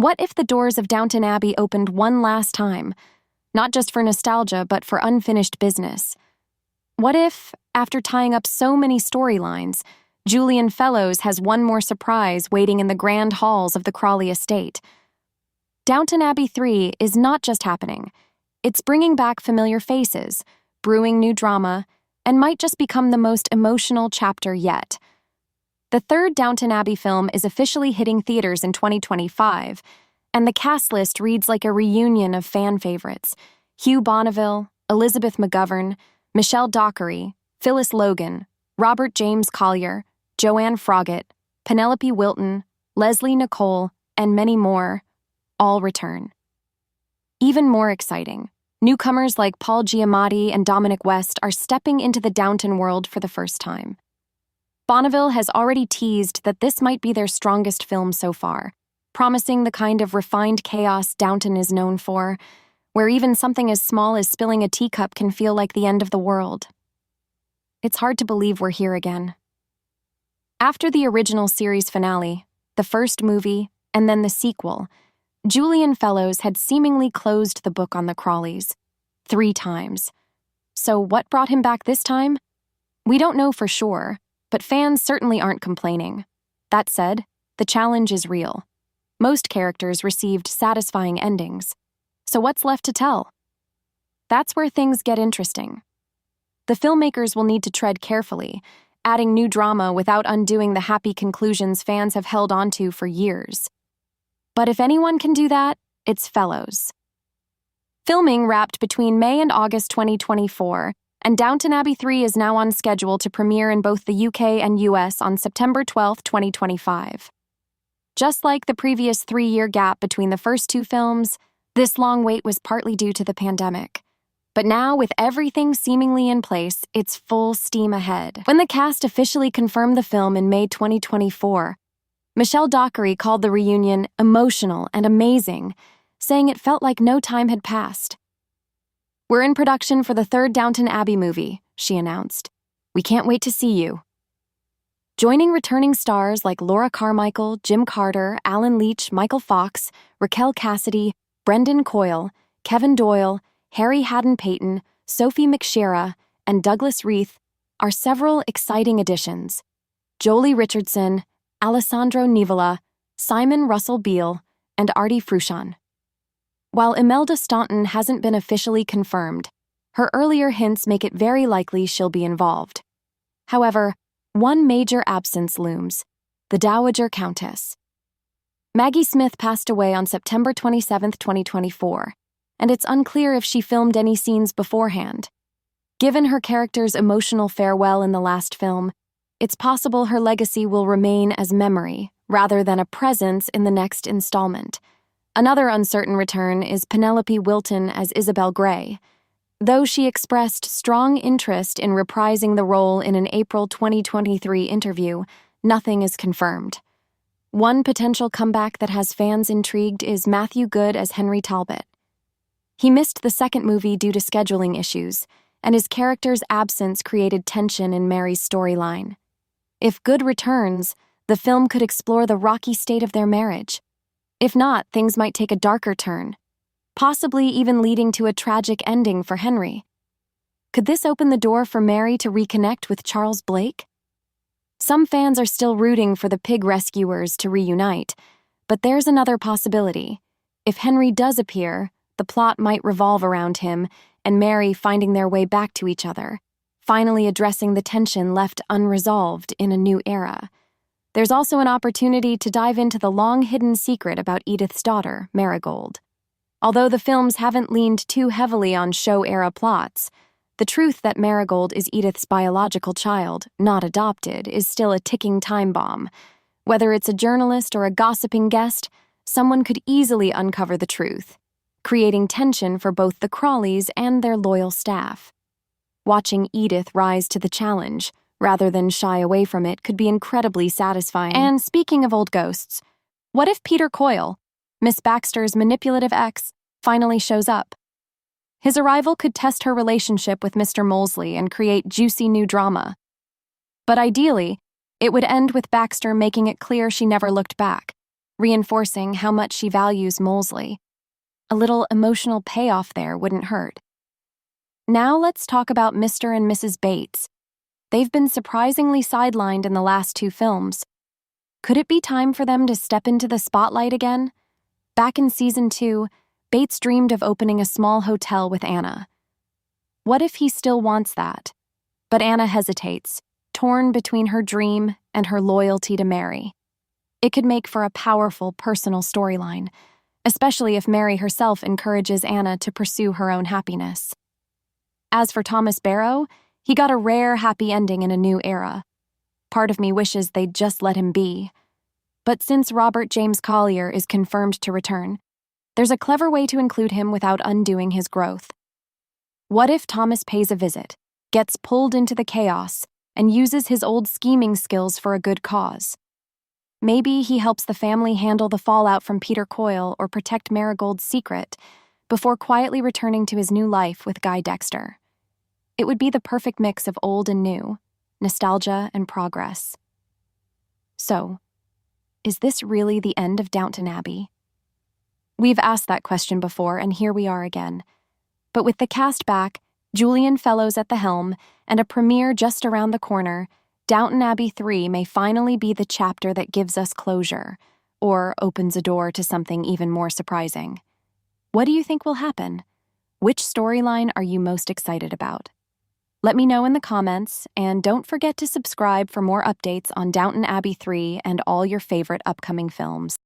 What if the doors of Downton Abbey opened one last time, not just for nostalgia, but for unfinished business? What if, after tying up so many storylines, Julian Fellowes has one more surprise waiting in the grand halls of the Crawley estate? Downton Abbey 3 is not just happening. It's bringing back familiar faces, brewing new drama, and might just become the most emotional chapter yet. The third Downton Abbey film is officially hitting theaters in 2025, and the cast list reads like a reunion of fan favorites: Hugh Bonneville, Elizabeth McGovern, Michelle Dockery, Phyllis Logan, Robert James Collier, Joanne Froggatt, Penelope Wilton, Leslie Nicole, and many more, all return. Even more exciting, newcomers like Paul Giamatti and Dominic are stepping into the Downton world for the first time. Bonneville has already teased that this might be their strongest film so far, promising the kind of refined chaos Downton is known for, where even something as small as spilling a teacup can feel like the end of the world. It's hard to believe we're here again. After the original series finale, the first movie, and then the sequel, Julian Fellowes had seemingly closed the book on the Crawleys 3 times. So what brought him back this time? We don't know for sure, but fans certainly aren't complaining. That said, the challenge is real. Most characters received satisfying endings. So what's left to tell? That's where things get interesting. The filmmakers will need to tread carefully, adding new drama without undoing the happy conclusions fans have held onto for years. But if anyone can do that, it's Fellowes. Filming wrapped between May and August 2024, and Downton Abbey 3 is now on schedule to premiere in both the UK and US on September 12, 2025. Just like the previous 3-year gap between the first 2 films, this long wait was partly due to the pandemic. But now, with everything seemingly in place, it's full steam ahead. When the cast officially confirmed the film in May 2024, Michelle Dockery called the reunion emotional and amazing, saying it felt like no time had passed. "We're in production for the 3rd Downton Abbey movie," she announced. "We can't wait to see you." Joining returning stars like Laura Carmichael, Jim Carter, Alan Leach, Michael Fox, Raquel Cassidy, Brendan Coyle, Kevin Doyle, Harry Haddon-Payton, Sophie McShera, and Douglas Reith are several exciting additions: Jolie Richardson, Alessandro Nivola, Simon Russell Beale, and Artie Frusciante. While Imelda Staunton hasn't been officially confirmed, her earlier hints make it very likely she'll be involved. However, one major absence looms: the Dowager Countess. Maggie Smith passed away on September 27, 2024, and it's unclear if she filmed any scenes beforehand. Given her character's emotional farewell in the last film, it's possible her legacy will remain as memory rather than a presence in the next installment. Another uncertain return is Penelope Wilton as Isabel Grey. Though she expressed strong interest in reprising the role in an April 2023 interview, nothing is confirmed. One potential comeback that has fans intrigued is Matthew Goode as Henry Talbot. He missed the second movie due to scheduling issues, and his character's absence created tension in Mary's storyline. If Goode returns, the film could explore the rocky state of their marriage. If not, things might take a darker turn, possibly even leading to a tragic ending for Henry. Could this open the door for Mary to reconnect with Charles Blake? Some fans are still rooting for the pig rescuers to reunite, but there's another possibility. If Henry does appear, the plot might revolve around him and Mary finding their way back to each other, finally addressing the tension left unresolved in a new era. There's also an opportunity to dive into the long-hidden secret about Edith's daughter, Marigold. Although the films haven't leaned too heavily on show-era plots, the truth that Marigold is Edith's biological child, not adopted, is still a ticking time bomb. Whether it's a journalist or a gossiping guest, someone could easily uncover the truth, creating tension for both the Crawleys and their loyal staff. Watching Edith rise to the challenge, rather than shy away from it, could be incredibly satisfying. And speaking of old ghosts, what if Peter Coyle, Miss Baxter's manipulative ex, finally shows up? His arrival could test her relationship with Mr. Molesley and create juicy new drama. But ideally, it would end with Baxter making it clear she never looked back, reinforcing how much she values Molesley. A little emotional payoff there wouldn't hurt. Now let's talk about Mr. and Mrs. Bates. They've been surprisingly sidelined in the last 2 films. Could it be time for them to step into the spotlight again? Back in season 2, Bates dreamed of opening a small hotel with Anna. What if he still wants that? But Anna hesitates, torn between her dream and her loyalty to Mary. It could make for a powerful personal storyline, especially if Mary herself encourages Anna to pursue her own happiness. As for Thomas Barrow, he got a rare happy ending in a new era. Part of me wishes they'd just let him be. But since Robert James Collier is confirmed to return, there's a clever way to include him without undoing his growth. What if Thomas pays a visit, gets pulled into the chaos, and uses his old scheming skills for a good cause? Maybe he helps the family handle the fallout from Peter Coyle or protect Marigold's secret before quietly returning to his new life with Guy Dexter. It would be the perfect mix of old and new, nostalgia and progress. So, is this really the end of Downton Abbey? We've asked that question before, and here we are again. But with the cast back, Julian Fellowes at the helm, and a premiere just around the corner, Downton Abbey 3 may finally be the chapter that gives us closure, or opens a door to something even more surprising. What do you think will happen? Which storyline are you most excited about? Let me know in the comments, and don't forget to subscribe for more updates on Downton Abbey 3 and all your favorite upcoming films.